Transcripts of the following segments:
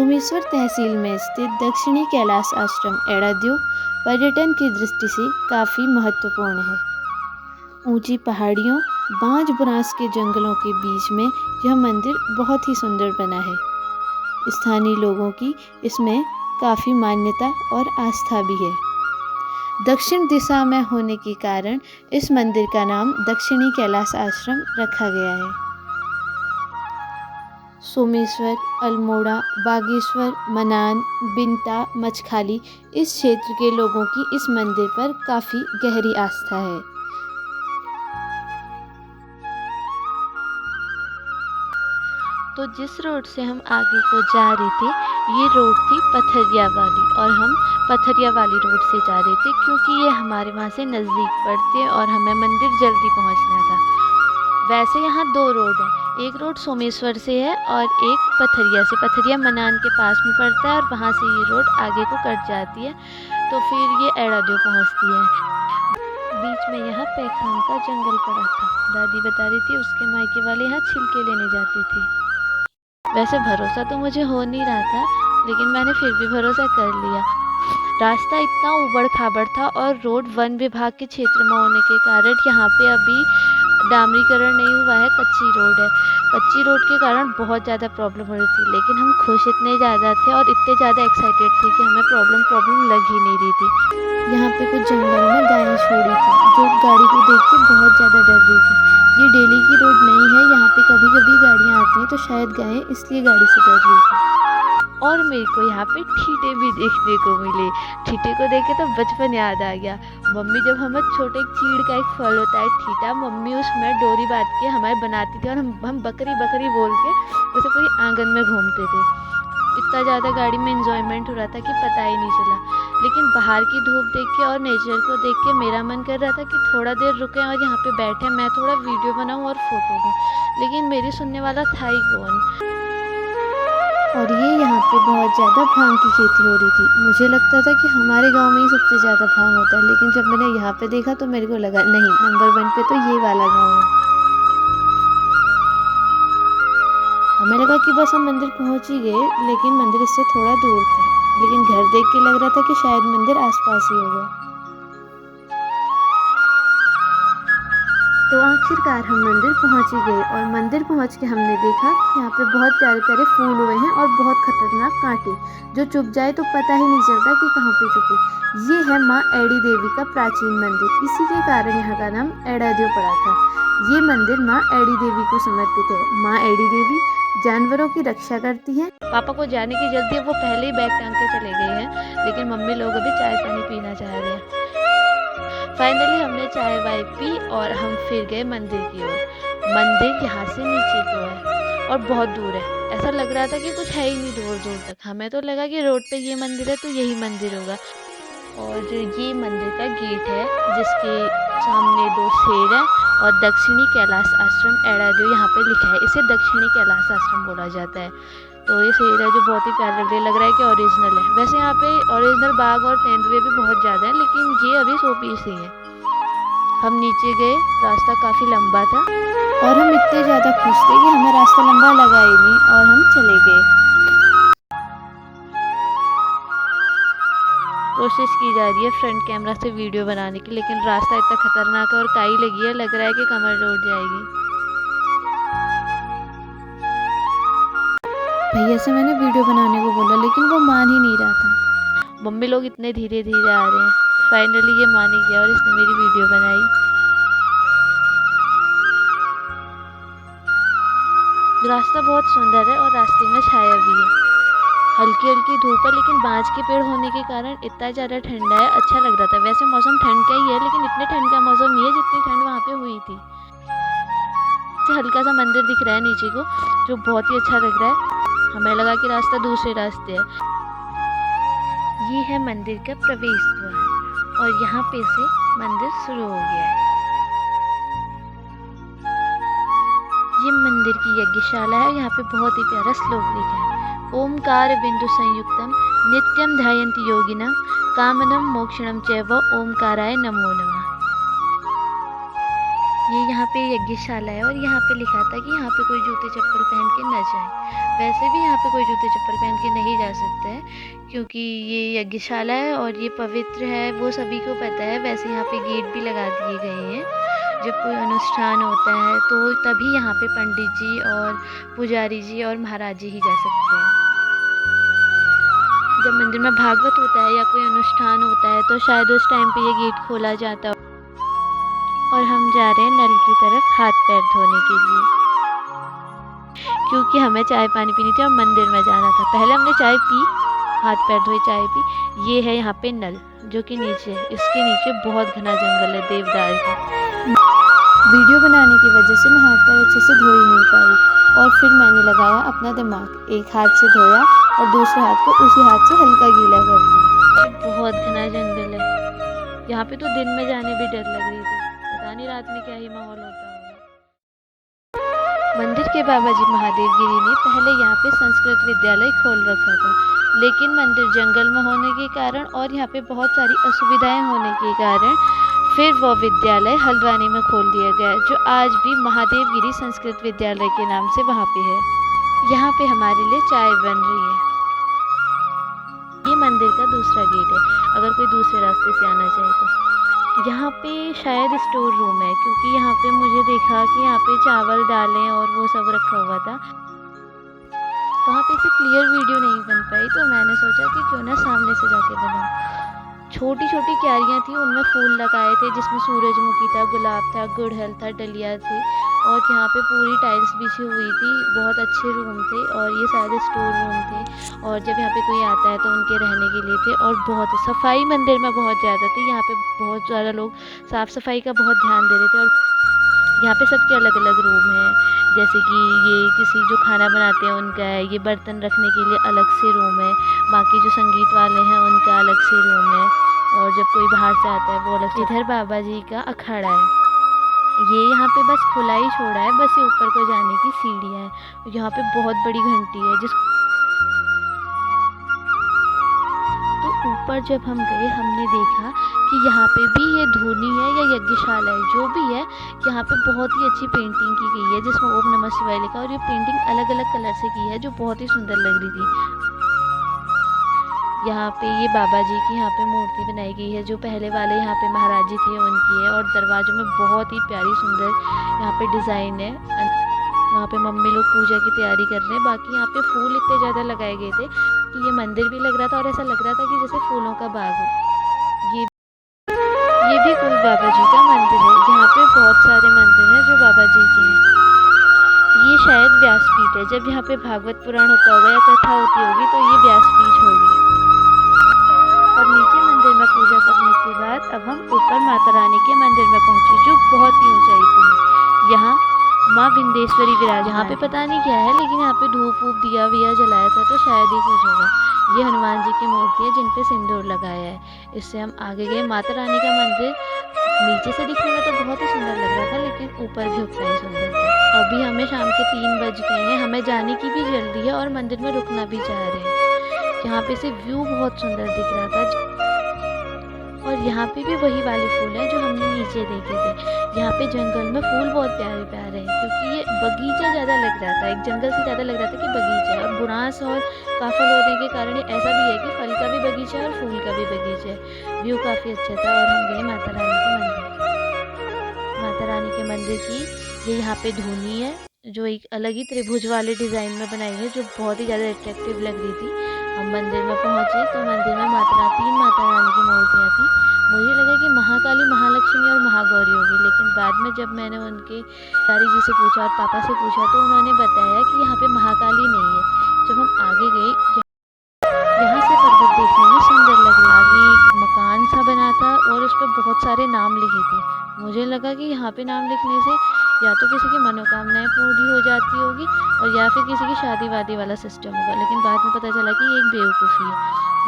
सोमेश्वर तहसील में स्थित दक्षिणी कैलाश आश्रम एड़ाद्यू पर्यटन की दृष्टि से काफ़ी महत्वपूर्ण है। ऊंची पहाड़ियों, बांज बुरांस के जंगलों के बीच में यह मंदिर बहुत ही सुंदर बना है। स्थानीय लोगों की इसमें काफ़ी मान्यता और आस्था भी है। दक्षिण दिशा में होने के कारण इस मंदिर का नाम दक्षिणी कैलाश आश्रम रखा गया है। सोमेश्वर, अल्मोड़ा, बागेश्वर, मनान, बिनता, मचखाली इस क्षेत्र के लोगों की इस मंदिर पर काफ़ी गहरी आस्था है। तो जिस रोड से हम आगे को जा रहे थे, ये रोड थी पथरिया वाली, और हम पथरिया वाली रोड से जा रहे थे क्योंकि ये हमारे वहाँ से नज़दीक पड़ती है और हमें मंदिर जल्दी पहुँचना था। वैसे यहाँ दो रोड हैं, एक रोड सोमेश्वर से है और एक पथरिया से। पथरिया मनान के पास में पड़ता है और वहाँ से ये रोड आगे को कट जाती है, तो फिर ये एड़ाद्यू पहुँचती है। बीच में यहाँ पैखाम का जंगल पड़ा था। दादी बता रही थी उसके मायके वाले यहाँ छिलके लेने जाते थे। वैसे भरोसा तो मुझे हो नहीं रहा था, लेकिन मैंने फिर भी भरोसा कर लिया। रास्ता इतना ऊबड़ खाबड़ था और रोड वन विभाग के क्षेत्र में होने के कारण यहाँ पे अभी डामरीकरण नहीं हुआ है, कच्ची रोड है। कच्ची रोड के कारण बहुत ज़्यादा प्रॉब्लम हो रही थी, लेकिन हम खुश इतने ज़्यादा थे और इतने ज़्यादा एक्साइटेड थे कि हमें प्रॉब्लम लग ही नहीं रही थी। यहाँ पे कुछ जंगल में गायें छोड़ी थी जो गाड़ी को देख के बहुत ज़्यादा डर रही थी। ये डेली की रोड नहीं है, यहाँ पे कभी कभी गाड़ियाँ आती हैं, तो शायद गायें इसलिए गाड़ी से डर रही थी। और मेरे को यहाँ पे ठीठे भी देखने को मिले। ठीठे को देखे तो बचपन याद आ गया। मम्मी जब हमें छोटे चीड़ का एक फल होता है ठीठा, मम्मी उसमें डोरी बांध के हमें बनाती थी और हम बकरी बकरी बोल के उसे पूरी आंगन में घूमते थे। इतना ज़्यादा गाड़ी में एंजॉयमेंट हो रहा था कि पता ही नहीं चला। लेकिन बाहर की धूप देख के और नेचर को देख के मेरा मन कर रहा था कि थोड़ा देर रुकें और यहाँ पे बैठे, मैं थोड़ा वीडियो बनाऊँ और फोटो लूँ, लेकिन मेरी सुनने वाला था ही कौन। और ये यहाँ पे बहुत ज़्यादा भांग की खेती हो रही थी। मुझे लगता था कि हमारे गांव में ही सबसे ज़्यादा भांग होता है, लेकिन जब मैंने यहाँ पे देखा तो मेरे को लगा नहीं, नंबर 1 पे तो ये वाला गांव है। हमें लगा कि बस हम मंदिर पहुँच ही गए, लेकिन मंदिर इससे थोड़ा दूर था। लेकिन घर देख के लग रहा था कि शायद मंदिर आसपास ही होगा। तो आखिरकार हम मंदिर पहुंच ही गए, और मंदिर पहुंच के हमने देखा कि यहाँ पे बहुत प्यारे प्यारे फूल हुए हैं और बहुत खतरनाक कांटे, जो चुभ जाए तो पता ही नहीं चलता कि कहाँ पे चुभे। ये है माँ एड़ी देवी का प्राचीन मंदिर, इसी के कारण यहाँ का नाम एड़ाद्यू पड़ा था। ये मंदिर माँ एड़ी देवी को समर्पित है। माँ एड़ी देवी जानवरों की रक्षा करती हैं। पापा को जाने की जल्दी है, वो पहले ही बैग टांग के चले गए हैं, लेकिन मम्मी लोग अभी चाय पानी पीना चाह रहे हैं। फाइनली हमने चाय वाय पी और हम फिर गए मंदिर की ओर। मंदिर यहाँ से नीचे को है और बहुत दूर है। ऐसा लग रहा था कि कुछ है ही नहीं दूर दूर तक। हमें तो लगा कि रोड पे ये मंदिर है तो यही मंदिर होगा। और जो ये मंदिर का गेट है, जिसके सामने 2 शेर हैं और दक्षिणी कैलाश आश्रम एड़ाद्यू यहाँ पे लिखा है। इसे दक्षिणी कैलाश आश्रम बोला जाता है। तो ये शेर है जो बहुत ही प्यारा लग रहा है कि ओरिजिनल है। वैसे यहाँ पे ओरिजिनल बाघ और तेंदुए भी बहुत ज़्यादा हैं, लेकिन ये अभी 100 पीस ही हैं। हम नीचे गए, रास्ता काफ़ी लंबा था और हम इतने ज़्यादा खुश थे कि हमें रास्ता लंबा लगा ही नहीं और हम चले गए। कोशिश की जा रही है फ्रंट कैमरा से वीडियो बनाने की, लेकिन रास्ता इतना खतरनाक है और काई लगी है, लग रहा है कि कमर टूट जाएगी। भैया से मैंने वीडियो बनाने को बोला, लेकिन वो मान ही नहीं रहा था। मम्मी लोग इतने धीरे धीरे आ रहे हैं। फाइनली ये मान ही गया और इसने मेरी वीडियो बनाई। रास्ता बहुत सुंदर है और रास्ते में छाया भी है। हल्की हल्की धूप है, लेकिन बांज के पेड़ होने के कारण इतना ज़्यादा ठंडा है, अच्छा लग रहा था। वैसे मौसम ठंड का ही है, लेकिन इतने ठंड का मौसम नहीं है जितनी ठंड वहाँ पे हुई थी। हल्का सा मंदिर दिख रहा है नीचे को, जो बहुत ही अच्छा लग रहा है। हमें लगा कि रास्ता दूसरे रास्ते है। ये है मंदिर का प्रवेश द्वार और यहाँ पे से मंदिर शुरू हो गया है। ये मंदिर की यज्ञशाला है। यहाँ पे बहुत ही प्यारा श्लोक लिखा है। ओमकार बिंदु संयुक्तम नित्यम ध्यायन्ति योगिनम कामनम मोक्षणम चैव ओमकाराय नमो नमः। ये यहाँ पे यज्ञशाला है और यहाँ पे लिखा था कि यहाँ पे कोई जूते चप्पल पहन के न जाए। वैसे भी यहाँ पे कोई जूते चप्पल पहन के नहीं जा सकता है, क्योंकि ये यज्ञशाला है और ये पवित्र है, वो सभी को पता है। वैसे यहाँ पे गेट भी लगा दिए गए हैं। जब कोई अनुष्ठान होता है तो तभी यहाँ पे पंडित जी और पुजारी जी और महाराज जी ही जा सकते हैं। जब मंदिर में भागवत होता है या कोई अनुष्ठान होता है तो शायद उस टाइम पे ये गेट खोला जाता है। और हम जा रहे हैं नल की तरफ हाथ पैर धोने के लिए, क्योंकि हमें चाय पानी पीनी थी और मंदिर में जाना था। पहले हमने चाय पी, हाथ पैर धोए, चाय पी। ये है यहाँ पे नल, जो कि नीचे, इसके नीचे बहुत घना जंगल है देवदार का। वीडियो बनाने की वजह से मैं हाथ पैर अच्छे से धो ही नहीं पाई, और फिर मैंने लगाया अपना दिमाग। एक हाथ से धोया और दूसरे हाथ को उसी हाथ से हल्का गीला कर लिया। बहुत घना जंगल है यहाँ पे, तो दिन में जाने भी डर लग रही थी। पता नहीं रात में क्या ही माहौल होता होगा। मंदिर के बाबा जी महादेव गिरी ने पहले यहाँ पे संस्कृत विद्यालय खोल रखा था, लेकिन मंदिर जंगल में होने के कारण और यहाँ पे बहुत सारी असुविधाएं होने के कारण फिर वो विद्यालय हल्द्वानी में खोल दिया गया, जो आज भी महादेव गिरी संस्कृत विद्यालय के नाम से वहाँ पे है। यहाँ पे हमारे लिए चाय बन रही है। ये मंदिर का दूसरा गेट है, अगर कोई दूसरे रास्ते से आना चाहे तो। यहाँ पे शायद स्टोर रूम है, क्योंकि यहाँ पे मुझे देखा कि यहाँ पे चावल, दालें और वो सब रखा हुआ था। वहाँ पे से क्लियर वीडियो नहीं बन पाई, तो मैंने सोचा कि क्यों ना सामने से जाके बनाऊँ। छोटी छोटी क्यारियाँ थी, उनमें फूल लगाए थे, जिसमें सूरजमुखी था, गुलाब था, गुड़हल था, डलिया थी, और यहाँ पे पूरी टाइल्स बिछी हुई थी। बहुत अच्छे रूम थे और ये शायद स्टोर रूम थे, और जब यहाँ पे कोई आता है तो उनके रहने के लिए थे। और बहुत सफाई मंदिर में बहुत ज़्यादा थी। यहाँ पे बहुत ज़्यादा लोग साफ़ सफाई का बहुत ध्यान दे रहे थे। और यहाँ पे सबके अलग अलग रूम हैं, जैसे कि ये किसी जो खाना बनाते हैं उनका है, ये बर्तन रखने के लिए अलग से रूम है, बाकी जो संगीत वाले हैं उनका अलग से रूम है, और जब कोई बाहर से आता है वो अलग से। इधर बाबा जी का अखाड़ा है, ये यहाँ पे बस खुला ही छोड़ा है, बस ये ऊपर को जाने की सीढ़ियाँ हैं। यहाँ पे बहुत बड़ी घंटी है, तो ऊपर जब हम गए हमने देखा कि यहाँ पे भी ये धूनी है या यज्ञशाला है, जो भी है, यहाँ पे बहुत ही अच्छी पेंटिंग की गई है जिसमें ओम नमः शिवाय लिखा, और ये पेंटिंग अलग अलग कलर से की है जो बहुत ही सुंदर लग रही थी। यहाँ पे ये बाबा जी की यहाँ पे मूर्ति बनाई गई है, जो पहले वाले यहाँ पे महाराज जी थे उनकी है, और दरवाजों में बहुत ही प्यारी सुंदर यहाँ पे डिज़ाइन है। वहाँ पे मम्मी लोग पूजा की तैयारी कर रहे हैं। बाकी यहाँ पे फूल इतने ज़्यादा लगाए गए थे कि ये मंदिर भी लग रहा था और ऐसा लग रहा था कि जैसे फूलों का बाग हो। ये भी कोई बाबा जी का मंदिर है। यहाँ पे बहुत सारे मंदिर हैं जो बाबा जी के हैं। ये शायद व्यासपीठ है। जब यहाँ पे भागवत पुराण होता होगा या कथा होती होगी तो ये व्यासपीठ होगी। और नीचे मंदिर में पूजा करने के बाद अब हम ऊपर माता रानी के मंदिर में पहुँचे, जो बहुत ही ऊंचाई पे है। यहाँ माँ विंदेश्वरी विराज। यहाँ पे पता नहीं क्या है, लेकिन यहाँ पे धूप वूप दिया विया जलाया था, तो शायद ही कुछ होगा। ये हनुमान जी की मूर्ति है जिन पे सिंदूर लगाया है। इससे हम आगे गए। माता रानी का मंदिर नीचे से दिखने में तो बहुत ही सुंदर लग रहा था, लेकिन ऊपर भी उतना ही सुंदर था। अभी हमें शाम के 3 बज गए हैं, हमें जाने की भी जल्दी है और मंदिर में रुकना भी चाह रहे हैं। यहाँ पे से व्यू बहुत सुंदर दिख रहा था, और यहाँ पे भी वही वाले फूल हैं जो हमने नीचे देखे थे। यहाँ पे जंगल में फूल बहुत प्यारे प्यारे हैं, क्योंकि ये बगीचा ज़्यादा लग रहा था, एक जंगल से ज़्यादा लग रहा था कि बगीचा है। और बुरांस और काफल होने के कारण ऐसा भी है कि फल का भी बगीचा है और फूल का भी बगीचा है। व्यू काफ़ी अच्छा था। और हम गए माता रानी के मंदिर। माता रानी के मंदिर की ये यहाँ पे धूनी है, जो एक अलग ही त्रिभुज वाले डिज़ाइन में बनाई है, जो बहुत ही ज़्यादा अट्रैक्टिव लग रही थी। हम मंदिर में पहुँचे तो मंदिर में 3 माता रानी की मूर्तियाँ थी। मुझे लगा कि महाकाली, महालक्ष्मी और महागौरी होगी, लेकिन बाद में जब मैंने उनके तारी जी से पूछा और पापा से पूछा तो उन्होंने बताया कि यहाँ पे महाकाली नहीं है। जब हम आगे गए, यहाँ से पर्वत देखने में सुंदर लग रहा। आगे एक मकान सा बना था और उस पर बहुत सारे नाम लिखे थे। मुझे लगा कि यहाँ पे नाम लिखने से या तो किसी की मनोकामनाएं पूरी हो जाती होगी और या फिर किसी की शादी वादी वाला सिस्टम होगा, लेकिन बाद में पता चला कि ये एक बेवकूफ़ी है।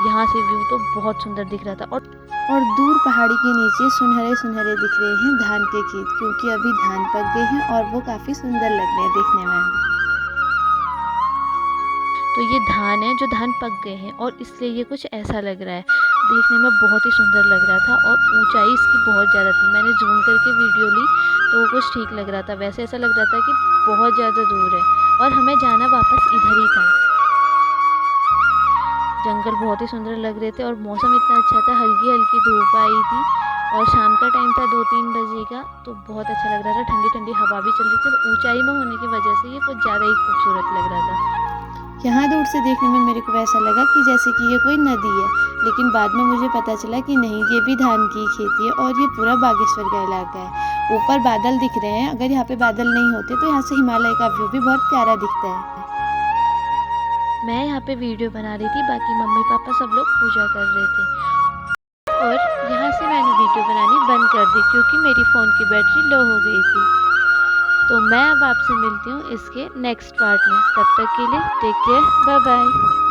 यहाँ से व्यू तो बहुत सुंदर दिख रहा था। और दूर पहाड़ी के नीचे सुनहरे सुनहरे दिख रहे हैं धान के खेत, क्योंकि अभी धान पक गए हैं और वो काफ़ी सुंदर लग रहे हैं देखने में। तो ये धान है जो धान पक गए हैं और इसलिए ये कुछ ऐसा लग रहा है। देखने में बहुत ही सुंदर लग रहा था और ऊंचाई इसकी बहुत ज़्यादा थी। मैंने जूम करके वीडियो ली तो कुछ ठीक लग रहा था, वैसे ऐसा लग रहा था कि बहुत ज़्यादा दूर है और हमें जाना वापस इधर ही था। जंगल बहुत ही सुंदर लग रहे थे और मौसम इतना अच्छा था, हल्की हल्की धूप आई थी और शाम का टाइम था 2-3 बजे का, तो बहुत अच्छा लग रहा था। ठंडी ठंडी हवा भी चल रही थी और ऊंचाई में होने की वजह से ये कुछ ज़्यादा ही खूबसूरत लग रहा था। यहाँ दूर से देखने में मेरे को वैसा लगा कि जैसे कि ये कोई नदी है, लेकिन बाद में मुझे पता चला कि नहीं, ये भी धान की खेती है और ये पूरा बागेश्वर का इलाका है। ऊपर बादल दिख रहे हैं, अगर यहाँ पे बादल नहीं होते तो यहाँ से हिमालय का व्यू भी बहुत प्यारा दिखता है। मैं यहाँ पे वीडियो बना रही थी, बाकी मम्मी पापा सब लोग पूजा कर रहे थे और यहाँ से मैंने वीडियो बनानी बंद कर दी क्योंकि मेरी फ़ोन की बैटरी लो हो गई थी। तो मैं अब आपसे मिलती हूँ इसके नेक्स्ट पार्ट में, तब तक के लिए टेक केयर, बाय बाय।